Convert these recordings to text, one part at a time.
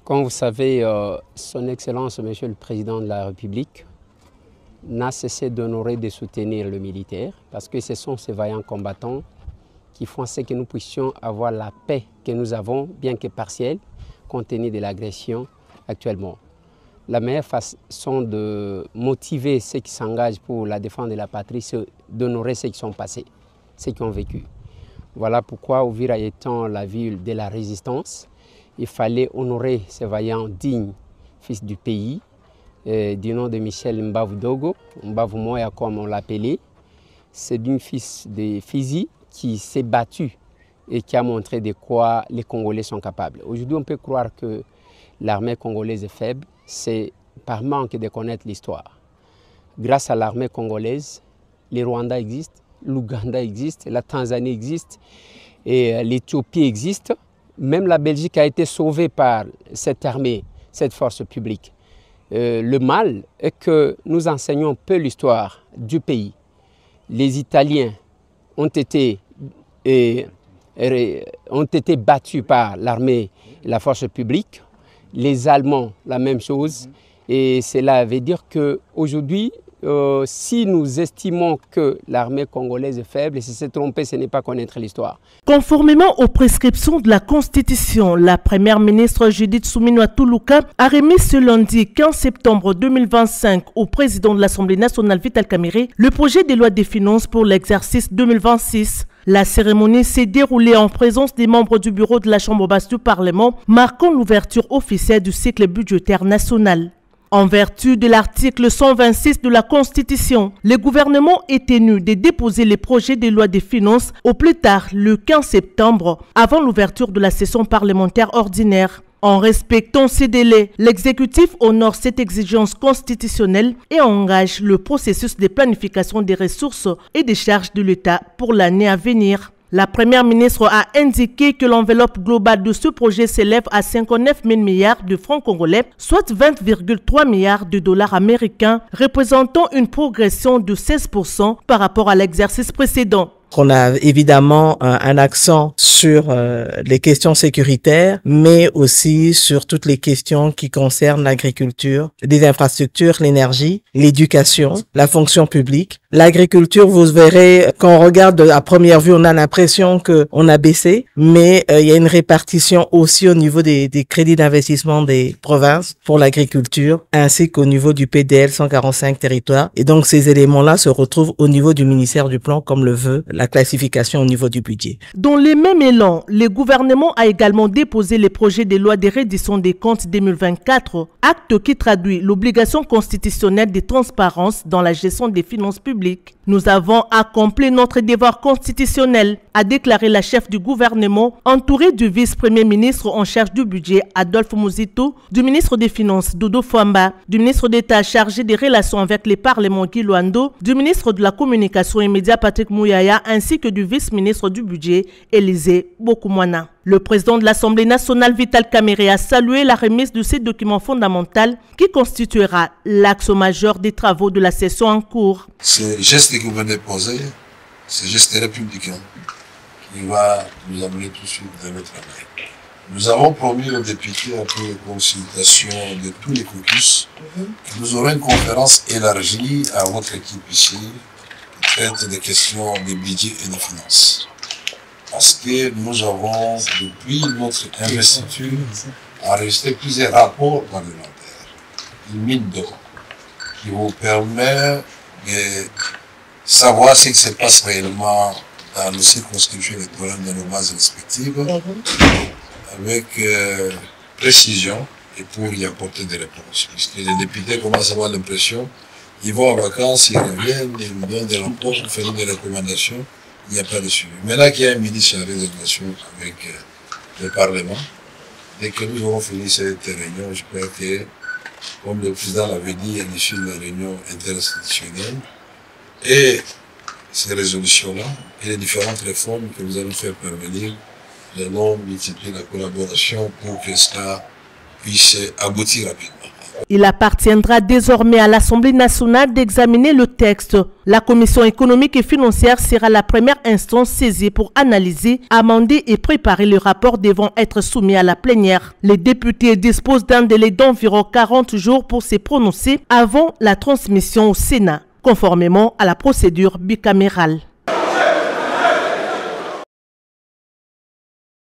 Comme vous savez, Son Excellence, Monsieur le Président de la République, n'a cessé d'honorer et de soutenir le militaire parce que ce sont ces vaillants combattants qui font ce que nous puissions avoir la paix que nous avons, bien que partielle, compte tenu de l'agression actuellement. La meilleure façon de motiver ceux qui s'engagent pour la défense de la patrie, c'est d'honorer ceux qui sont passés, ceux qui ont vécu. Voilà pourquoi Uvira étant la ville de la résistance, il fallait honorer ces vaillants dignes fils du pays, du nom de Michel Mbavu Dogo, Mbavu Moya comme on l'appelait. C'est d'un fils de Fizi qui s'est battu et qui a montré de quoi les Congolais sont capables. Aujourd'hui, on peut croire que l'armée congolaise est faible, c'est par manque de connaître l'histoire. Grâce à l'armée congolaise, le Rwanda existe, l'Ouganda existe, la Tanzanie existe, et l'Éthiopie existe. Même la Belgique a été sauvée par cette armée, cette force publique. Le mal est que nous enseignons peu l'histoire du pays. Les Italiens ont été battus par l'armée et la force publique. Les Allemands, la même chose. Et cela veut dire qu'aujourd'hui, si nous estimons que l'armée congolaise est faible, si c'est trompé, ce n'est pas connaître l'histoire. Conformément aux prescriptions de la Constitution, la première ministre Judith Suminwa Tuluka a remis ce lundi 15 septembre 2025 au président de l'Assemblée nationale Vital Kamerhe le projet de loi des finances pour l'exercice 2026. La cérémonie s'est déroulée en présence des membres du bureau de la Chambre basse du Parlement, marquant l'ouverture officielle du cycle budgétaire national. En vertu de l'article 126 de la Constitution, le gouvernement est tenu de déposer les projets de loi des finances au plus tard le 15 septembre, avant l'ouverture de la session parlementaire ordinaire. En respectant ces délais, l'exécutif honore cette exigence constitutionnelle et engage le processus de planification des ressources et des charges de l'État pour l'année à venir. La première ministre a indiqué que l'enveloppe globale de ce projet s'élève à 59 000 milliards de francs congolais, soit 20,3 milliards de dollars américains, représentant une progression de 16% par rapport à l'exercice précédent. On a évidemment un accent sur les questions sécuritaires, mais aussi sur toutes les questions qui concernent l'agriculture, les infrastructures, l'énergie, l'éducation, la fonction publique. L'agriculture, vous verrez, quand on regarde à première vue, on a l'impression qu'on a baissé, mais il y a une répartition aussi au niveau des crédits d'investissement des provinces pour l'agriculture, ainsi qu'au niveau du PDL 145 territoires. Et donc ces éléments-là se retrouvent au niveau du ministère du Plan, comme le veut la classification au niveau du budget. Dans le même élan, le gouvernement a également déposé les projets de loi de reddition des comptes 2024, acte qui traduit l'obligation constitutionnelle de transparence dans la gestion des finances publiques. Nous avons accompli notre devoir constitutionnel, a déclaré la chef du gouvernement, entourée du vice-premier ministre en charge du budget Adolphe Muzito, du ministre des Finances Dodo Fwamba, du ministre d'État chargé des relations avec les parlements Guy Luando, du ministre de la Communication et Médias Patrick Mouyaya, ainsi que du vice-ministre du budget Élisée Bokoumwana. Le président de l'Assemblée nationale Vital Kamerhe a salué la remise de ces documents fondamentaux qui constituera l'axe majeur des travaux de la session en cours. Ce geste que vous venez de poser, ce geste républicain qui va nous amener tout de suite dans notre travail. Nous avons promis aux députés après consultation de tous les caucus que nous aurons une conférence élargie à votre équipe ici qui traite des questions de budget et de finances. Parce que nous avons, depuis notre investiture, enregistré plusieurs rapports parlementaires, une mine d'or, qui vous permet de savoir ce qui se passe réellement dans nos circonscriptions électorales, dans nos bases respectives, avec précision et pour y apporter des réponses. Puisque les députés commencent à avoir l'impression, ils vont en vacances, ils reviennent, ils nous donnent des rapports, ils font des recommandations. Il n'y a pas de suivi. Maintenant qu'il y a un ministre chargé des relations avec le Parlement, dès que nous aurons fini cette réunion, je crois que, comme le président l'avait dit à l'issue de la réunion interinstitutionnelle, et ces résolutions-là, et les différentes réformes que nous allons faire parvenir, nous allons multiplier la collaboration pour que cela puisse aboutir rapidement. Il appartiendra désormais à l'Assemblée nationale d'examiner le texte. La Commission économique et financière sera la première instance saisie pour analyser, amender et préparer le rapport devant être soumis à la plénière. Les députés disposent d'un délai d'environ 40 jours pour se prononcer avant la transmission au Sénat, conformément à la procédure bicamérale.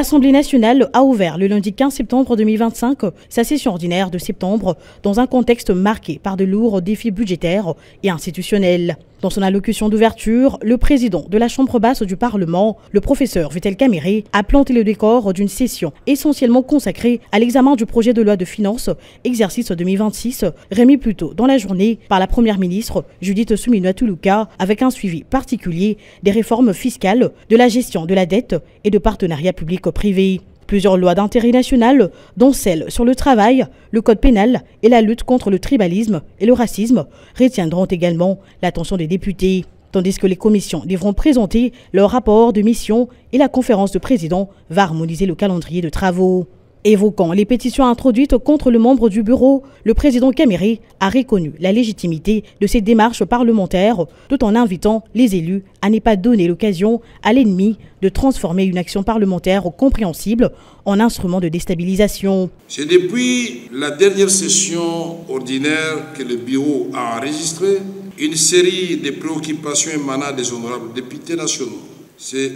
L'Assemblée nationale a ouvert le lundi 15 septembre 2025 sa session ordinaire de septembre dans un contexte marqué par de lourds défis budgétaires et institutionnels. Dans son allocution d'ouverture, le président de la Chambre basse du Parlement, le professeur Vital Kamerhe, a planté le décor d'une session essentiellement consacrée à l'examen du projet de loi de finances exercice 2026, remis plus tôt dans la journée par la première ministre Judith Suminwa-Tuluka, avec un suivi particulier des réformes fiscales, de la gestion de la dette et de partenariats publics-privés. Plusieurs lois d'intérêt national, dont celle sur le travail, le code pénal et la lutte contre le tribalisme et le racisme, retiendront également l'attention des députés. Tandis que les commissions devront présenter leur rapport de mission et la conférence de présidents va harmoniser le calendrier de travaux. Évoquant les pétitions introduites contre le membre du bureau, le président Kamerhe a reconnu la légitimité de ces démarches parlementaires, tout en invitant les élus à ne pas donner l'occasion à l'ennemi de transformer une action parlementaire compréhensible en instrument de déstabilisation. C'est depuis la dernière session ordinaire que le bureau a enregistré une série de préoccupations émanant des honorables députés nationaux.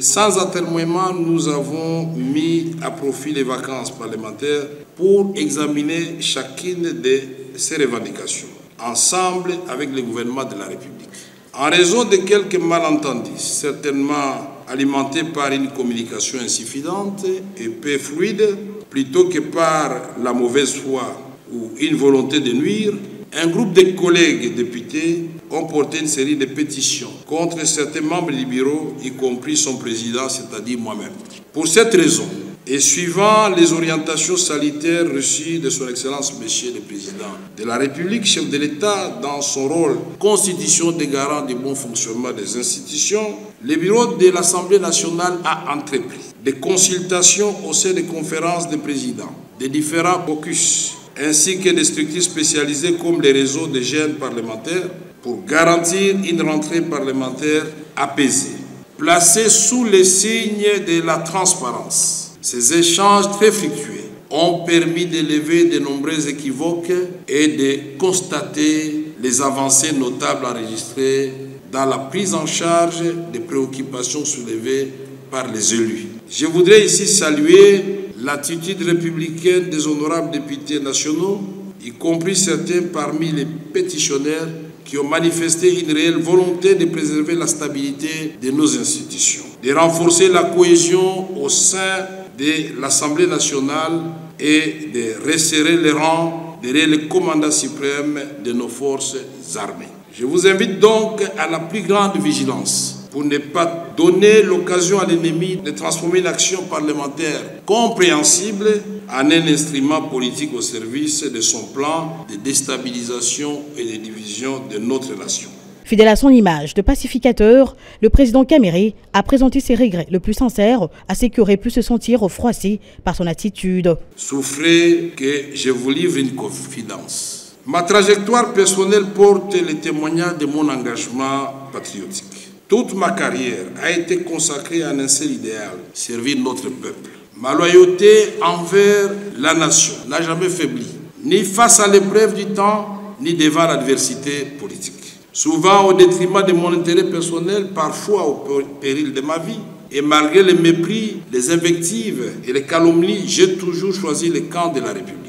Sans atermoiement, nous avons mis à profit les vacances parlementaires pour examiner chacune de ces revendications, ensemble avec le gouvernement de la République. En raison de quelques malentendus, certainement alimentés par une communication insuffisante et peu fluide, plutôt que par la mauvaise foi ou une volonté de nuire, un groupe de collègues députés ont porté une série de pétitions contre certains membres du bureau, y compris son président, c'est-à-dire moi-même. Pour cette raison, et suivant les orientations sanitaires reçues de son Excellence Monsieur le Président de la République, chef de l'État, dans son rôle constitution des garants du bon fonctionnement des institutions, le bureau de l'Assemblée nationale a entrepris des consultations au sein des conférences des présidents, des différents caucus, ainsi que des structures spécialisées comme les réseaux de jeunes parlementaires pour garantir une rentrée parlementaire apaisée, placée sous les signes de la transparence. Ces échanges très fructueux ont permis d'élever de nombreux équivoques et de constater les avancées notables enregistrées dans la prise en charge des préoccupations soulevées par les élus. Je voudrais ici saluer l'attitude républicaine des honorables députés nationaux, y compris certains parmi les pétitionnaires qui ont manifesté une réelle volonté de préserver la stabilité de nos institutions, de renforcer la cohésion au sein de l'Assemblée nationale et de resserrer les rangs derrière le commandant suprême de nos forces armées. Je vous invite donc à la plus grande vigilance pour ne pas donner l'occasion à l'ennemi de transformer l'action parlementaire compréhensible en un instrument politique au service de son plan de déstabilisation et de division de notre nation. Fidèle à son image de pacificateur, le président Kamerhe a présenté ses regrets le plus sincères à ceux qui auraient pu se sentir froissés par son attitude. Souffrez que je vous livre une confidence. Ma trajectoire personnelle porte le témoignage de mon engagement patriotique. Toute ma carrière a été consacrée à un seul idéal, servir notre peuple. Ma loyauté envers la nation n'a jamais faibli, ni face à l'épreuve du temps, ni devant l'adversité politique. Souvent au détriment de mon intérêt personnel, parfois au péril de ma vie. Et malgré les mépris, les invectives et les calomnies, j'ai toujours choisi le camp de la République.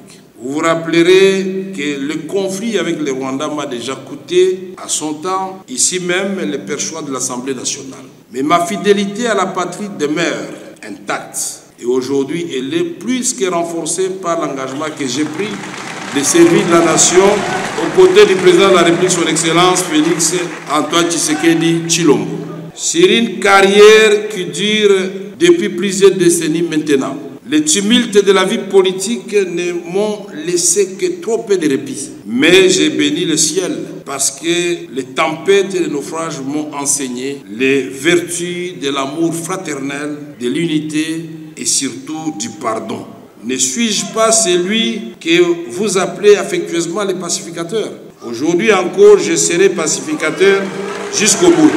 Vous vous rappellerez que le conflit avec le Rwanda m'a déjà coûté à son temps, ici même, le perchoir de l'Assemblée nationale. Mais ma fidélité à la patrie demeure intacte. Et aujourd'hui, elle est plus que renforcée par l'engagement que j'ai pris de servir la nation aux côtés du président de la République, son Excellence Félix Antoine Tshisekedi Tshilombo. Sur une carrière qui dure depuis plusieurs décennies maintenant, les tumultes de la vie politique ne m'ont laissé que trop peu de répit. Mais j'ai béni le ciel parce que les tempêtes et les naufrages m'ont enseigné les vertus de l'amour fraternel, de l'unité et surtout du pardon. Ne suis-je pas celui que vous appelez affectueusement le pacificateur? Aujourd'hui encore, je serai pacificateur jusqu'au bout.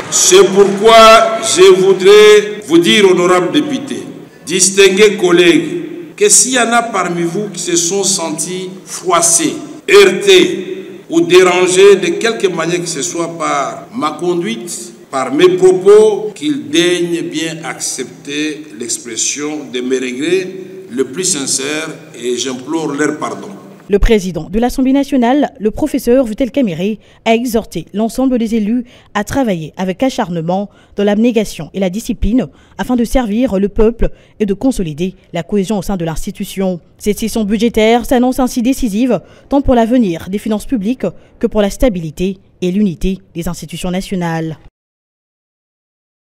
C'est pourquoi je voudrais vous dire, honorables députés, distingués collègues, que s'il y en a parmi vous qui se sont sentis froissés, heurtés ou dérangés de quelque manière que ce soit par ma conduite, par mes propos, qu'ils daignent bien accepter l'expression de mes regrets le plus sincères et j'implore leur pardon. Le président de l'Assemblée nationale, le professeur Vital Kamerhe, a exhorté l'ensemble des élus à travailler avec acharnement dans l'abnégation et la discipline afin de servir le peuple et de consolider la cohésion au sein de l'institution. Cette session budgétaire s'annonce ainsi décisive tant pour l'avenir des finances publiques que pour la stabilité et l'unité des institutions nationales.